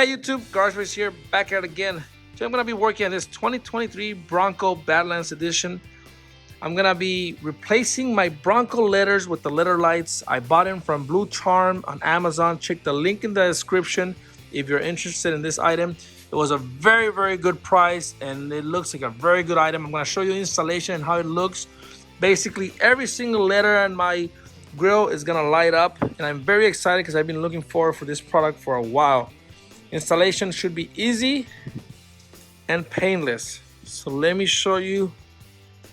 Hey YouTube, Garage here, back at it again. Today I'm going to be working on this 2023 Bronco Badlands Edition. I'm going to be replacing my Bronco letters with the letter lights. I bought them from BLUECHARM on Amazon. Check the link in the description if you're interested in this item. It was a very good price and it looks like a very good item. I'm going to show you the installation and how it looks. Basically every single letter on my grill is going to light up, and I'm very excited because I've been looking forward for this product for a while. Installation should be easy and painless. So let me show you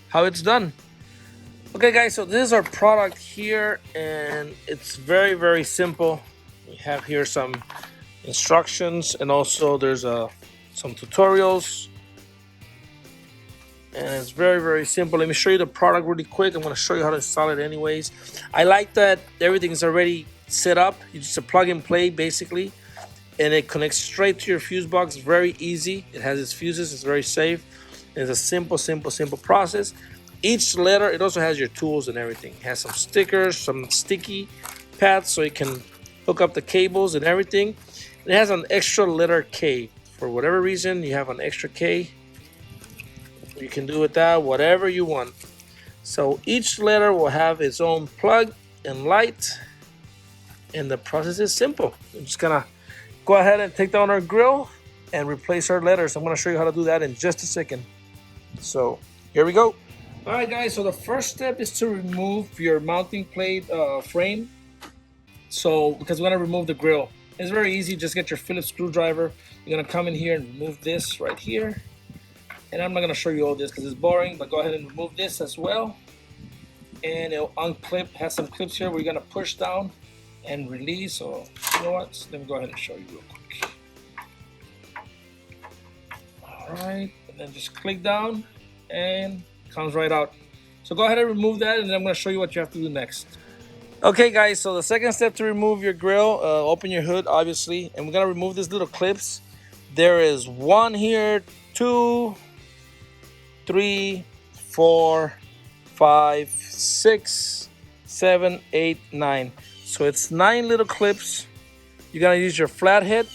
how it's done. Okay guys, so this is our product here and it's very simple. We have here some instructions and also there's some tutorials. And it's very simple. Let me show you the product really quick. I'm going to show you how to install it anyways. I like that everything is already set up. You just plug and play basically. And it connects straight to your fuse box. Very easy. It has its fuses. It's very safe. It's a simple process. Each letter, it also has your tools and everything. It has some stickers, some sticky pads so you can hook up the cables and everything. It has an extra letter K. For whatever reason, you have an extra K. You can do with that whatever you want. So each letter will have its own plug and light. And the process is simple. I'm just gonna go ahead and take down our grill and replace our letters. I'm going to show you how to do that in just a second. So here we go. All right guys, so the first step is to remove your mounting plate frame. So because we're going to remove the grill, it's very easy. Just get your Phillips screwdriver. You're going to come in here and remove this right here. And I'm not going to show you all this because it's boring, but go ahead and remove this as well. And it'll unclip, has some clips here where you're going to push down and release. So you know what, let me go ahead and show you real quick. All right, and then just click down and it comes right out. So go ahead and remove that, and then I'm going to show you what you have to do next. Okay guys, so the second step to remove your grill, open your hood obviously, and we're going to remove these little clips. There is 1 here, 2, 3, 4, 5, 6, 7, 8, 9. So it's 9 little clips. You're gonna use your flathead.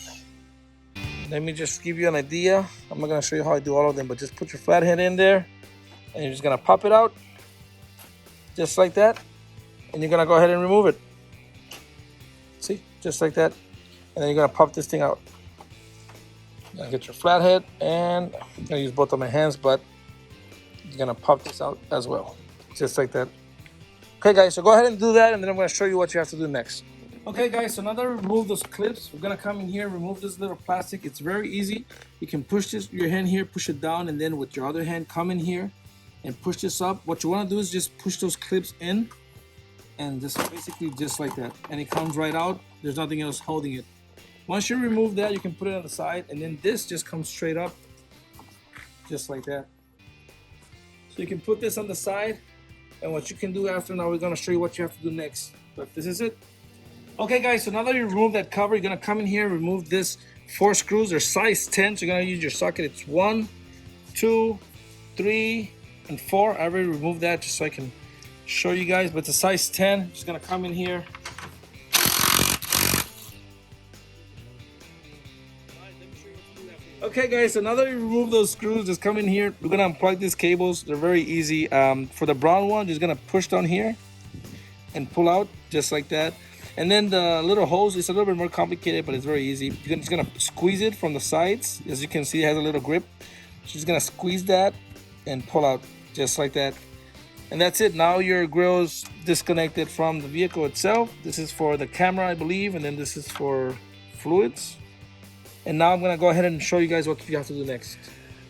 Let me just give you an idea. I'm not gonna show you how I do all of them, but just put your flathead in there and you're just gonna pop it out just like that. And you're gonna go ahead and remove it. See, just like that. And then you're gonna pop this thing out. You're gonna get your flathead, and I'm gonna use both of my hands, but you're gonna pop this out as well, just like that. Okay guys, so go ahead and do that, and then I'm going to show you what you have to do next. Okay guys, so now that we remove those clips, we're going to come in here, remove this little plastic. It's very easy. You can push this, your hand here, push it down, and then with your other hand, come in here and push this up. What you want to do is just push those clips in, and just basically just like that. And it comes right out. There's nothing else holding it. Once you remove that, you can put it on the side, and then this just comes straight up, just like that. So you can put this on the side. And what you can do after, now we're going to show you what you have to do next. But this is it. Okay guys, so now that you remove that cover, you're going to come in here and remove this 4 screws. They're size 10, so you're going to use your socket. It's 1, 2, 3, and 4. I already removed that just so I can show you guys, but it's a size 10. Just going to come in here. Okay guys, so now that you remove those screws, just come in here. We're gonna unplug these cables. They're very easy. For the brown one, just gonna push down here and pull out just like that. And then the little hose is a little bit more complicated, but it's very easy. You're just gonna squeeze it from the sides. As you can see, it has a little grip. So just gonna squeeze that and pull out just like that. And that's it. Now your grill is disconnected from the vehicle itself. This is for the camera, I believe, and then this is for fluids. And now I'm going to go ahead and show you guys what you have to do next.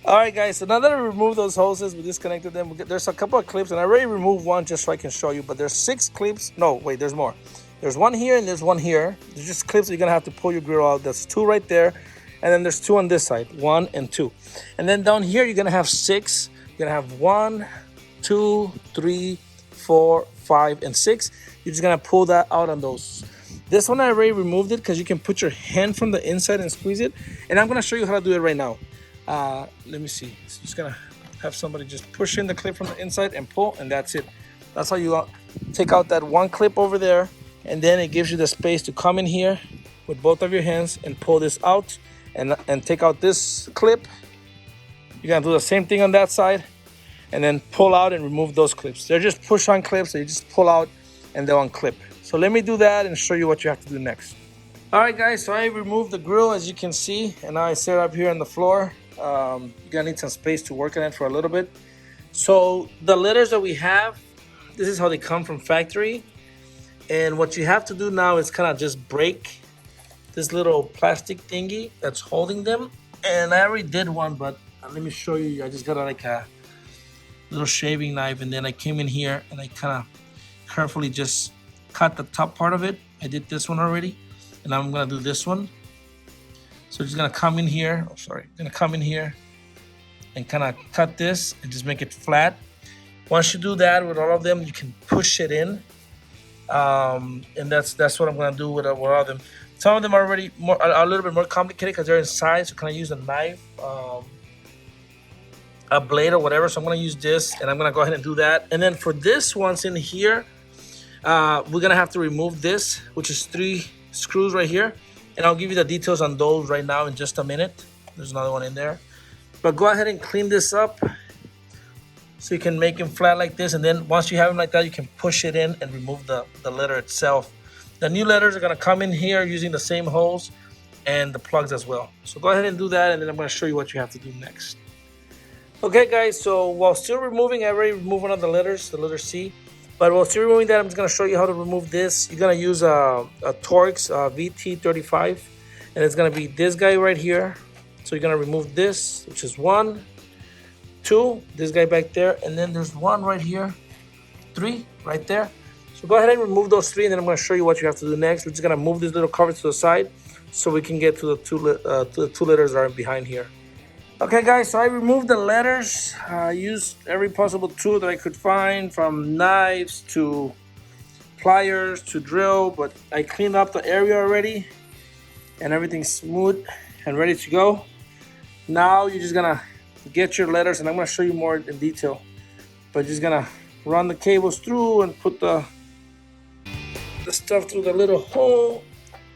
All right, guys. So now that I removed those hoses, we disconnected them. There's a couple of clips, and I already removed one just so I can show you. But there's 6 clips. No, wait, there's more. There's 1 here and there's 1 here. There's just clips that you're going to have to pull your grill out. That's 2 right there. And then there's 2 on this side, 1 and 2. And then down here, you're going to have 6. You're going to have 1, 2, 3, 4, 5, and 6. You're just going to pull that out on those. This one I already removed it because you can put your hand from the inside and squeeze it. And I'm going to show you how to do it right now. Let me see. So just going to have somebody just push in the clip from the inside and pull, and that's it. That's how you take out that 1 clip over there. And then it gives you the space to come in here with both of your hands and pull this out and take out this clip. You're gonna do the same thing on that side and then pull out and remove those clips. They're just push-on clips, so you just pull out and they'll unclip. So let me do that and show you what you have to do next. All right, guys, so I removed the grill, as you can see, and now I set it up here on the floor. You're gonna need some space to work on it for a little bit. So the letters that we have, this is how they come from factory. And what you have to do now is kind of just break this little plastic thingy that's holding them. And I already did one, but let me show you. I just got like a little shaving knife, and then I came in here and I kind of carefully just cut the top part of it. I did this one already, and now I'm gonna do this one. So just gonna come in here, gonna come in here and kind of cut this and just make it flat. Once you do that with all of them, you can push it in. And that's what I'm gonna do with all of them. Some of them are already a little bit more complicated because they're inside, so can I use a knife, a blade or whatever. So I'm gonna use this, and I'm gonna go ahead and do that. And then for this one's in here, we're gonna have to remove this, which is 3 screws right here, and I'll give you the details on those right now in just a minute. There's another one in there, but go ahead and clean this up so you can make them flat like this. And then once you have them like that, you can push it in and remove the letter itself. The new letters are gonna come in here using the same holes and the plugs as well. So go ahead and do that, and then I'm gonna show you what you have to do next. Okay, guys, so while still removing, I already removed one of the letters, the letter C. But while still removing that, I'm just gonna show you how to remove this. You're gonna use a Torx VT35, and it's gonna be this guy right here. So you're gonna remove this, which is 1, 2, this guy back there, and then there's 1 right here, 3 right there. So go ahead and remove those 3, and then I'm gonna show you what you have to do next. We're just gonna move this little cover to the side so we can get to the two letters that are behind here. Okay, guys, so I removed the letters. I used every possible tool that I could find, from knives to pliers to drill, but I cleaned up the area already and everything's smooth and ready to go. Now you're just gonna get your letters, and I'm gonna show you more in detail, but just gonna run the cables through and put the stuff through the little hole,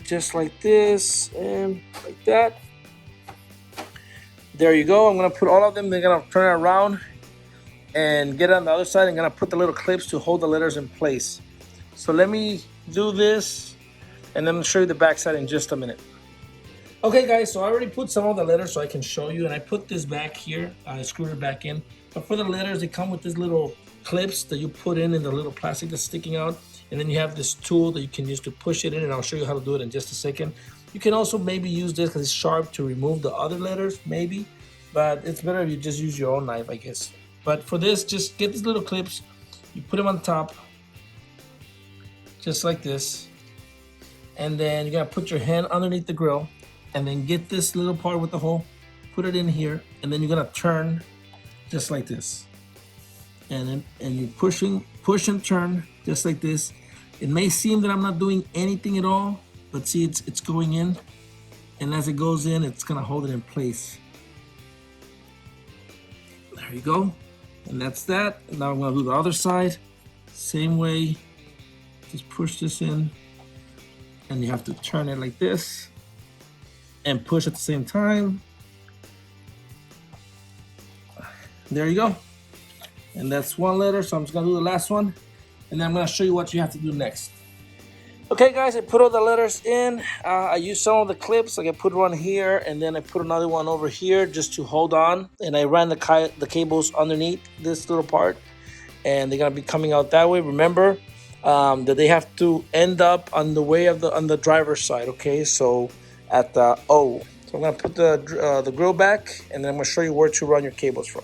just like this and like that. There you go. I'm gonna put all of them. They're gonna turn it around and get it on the other side. I'm gonna put the little clips to hold the letters in place. So let me do this, and then I'll show you the back side in just a minute. Okay, guys, so I already put some of the letters so I can show you, and I put this back here. I screwed it back in. But for the letters, they come with these little clips that you put in the little plastic that's sticking out, and then you have this tool that you can use to push it in, and I'll show you how to do it in just a second. You can also maybe use this because it's sharp to remove the other letters, maybe, but it's better if you just use your own knife, I guess. But for this, just get these little clips, you put them on top, just like this, and then you're gonna put your hand underneath the grill, and then get this little part with the hole, put it in here, and then you're gonna turn just like this. And you're push and turn just like this. It may seem that I'm not doing anything at all, but see, it's going in, and as it goes in, it's gonna hold it in place. There you go, and that's that. And now I'm gonna do the other side, same way. Just push this in, and you have to turn it like this, and push at the same time. There you go, and that's 1 letter. So I'm just gonna do the last one, and then I'm gonna show you what you have to do next. Okay, guys, I put all the letters in. I used some of the clips, like I put one here, and then I put another one over here just to hold on. And I ran the cables underneath this little part, and they're gonna be coming out that way. Remember that they have to end up on the way of on the driver's side. Okay, so at the O. So I'm gonna put the grill back, and then I'm gonna show you where to run your cables from.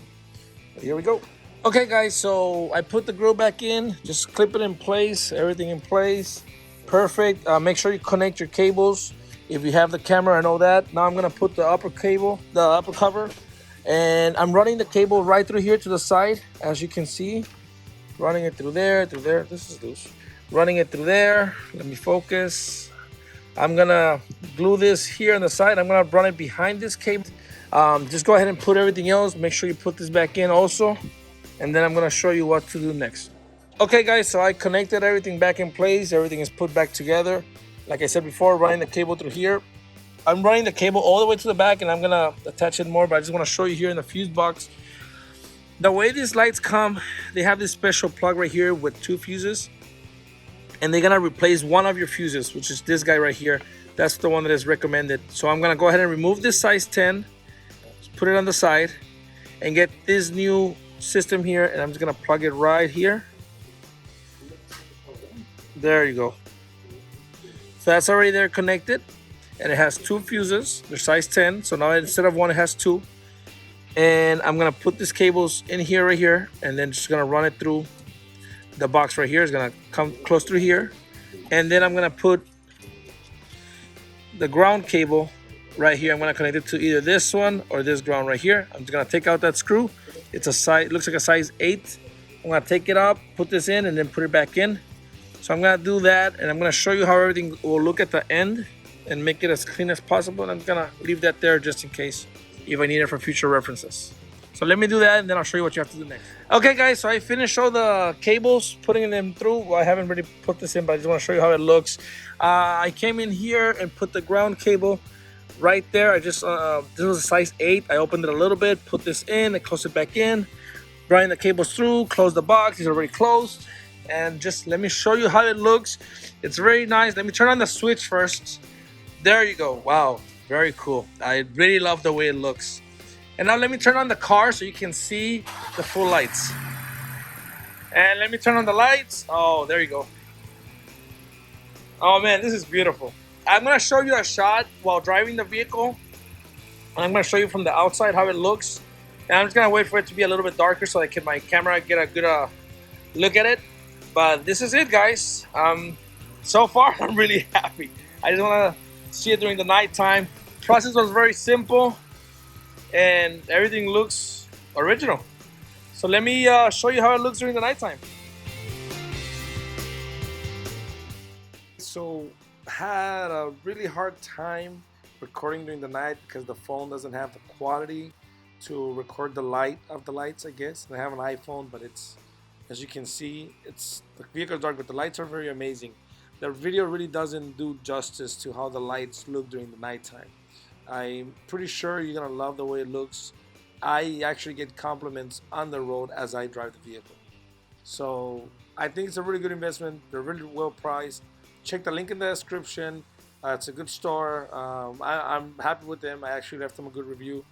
Here we go. Okay, guys, so I put the grill back in. Just clip it in place, everything in place. Perfect. Make sure you connect your cables. If you have the camera, I know that. Now I'm gonna put the upper cable, the upper cover, and I'm running the cable right through here to the side, as you can see. Running it through there, This is loose. Running it through there. Let me focus. I'm gonna glue this here on the side. I'm gonna run it behind this cable. Just go ahead and put everything else. Make sure you put this back in also, and then I'm gonna show you what to do next. Okay, guys, so I connected everything back in place. Everything is put back together. like I said before, running the cable through here. I'm running the cable all the way to the back, and I'm gonna attach it more, but I just want to show you here in the fuse box. The way these lights come, they have this special plug right here with 2 fuses, and they're gonna replace one of your fuses, which is this guy right here. That's the one that is recommended. So I'm gonna go ahead and remove this size 10, put it on the side, and get this new system here, and I'm just gonna plug it right here. There you go. So that's already there connected, and it has 2 fuses. They're size 10, so now instead of one, it has 2. And I'm gonna put these cables in here, right here, and then just gonna run it through the box right here. It's gonna come close through here, and then I'm gonna put the ground cable right here. I'm gonna connect it to either this one or this ground right here. I'm just gonna take out that screw. It's a size, it looks like a size 8. I'm gonna take it up, put this in, and then put it back in. So I'm gonna do that, and I'm gonna show you how everything will look at the end and make it as clean as possible. And I'm gonna leave that there just in case if I need it for future references. So let me do that, and then I'll show you what you have to do next. Okay guys, so I finished all the cables, putting them through. Well, I haven't really put this in, but I just want to show you how it looks. I came in here and put the ground cable right there. I just this was a size 8. I opened it a little bit, put this in, and close it back in. Running the cables through, close the box. It's already closed. And just let me show you how it looks. It's very nice. Let me turn on the switch first. There you go. Wow, very cool. I really love the way it looks. And now let me turn on the car so you can see the full lights. And let me turn on the lights. Oh, there you go. Oh man, this is beautiful. I'm gonna show you a shot while driving the vehicle. And I'm gonna show you from the outside how it looks. And I'm just gonna wait for it to be a little bit darker so I can my camera get a good look at it. But this is it, guys. So far, I'm really happy. I just want to see it during the nighttime. Process was very simple, and everything looks original. So let me show you how it looks during the nighttime. So had a really hard time recording during the night because the phone doesn't have the quality to record the light of the lights, I guess. I have an iPhone, but it's, as you can see, the vehicle is dark, but the lights are very amazing. The video really doesn't do justice to how the lights look during the nighttime. I'm pretty sure you're gonna love the way it looks. I actually get compliments on the road as I drive the vehicle. So I think it's a really good investment. They're really well priced. Check the link in the description. It's a good store. I'm happy with them. I actually left them a good review.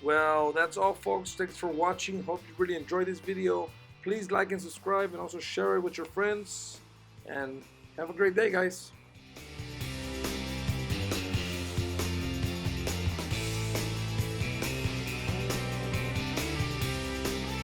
Well, that's all, folks. Thanks for watching. Hope you really enjoyed this video. Please like and subscribe, and also share it with your friends. And have a great day, guys.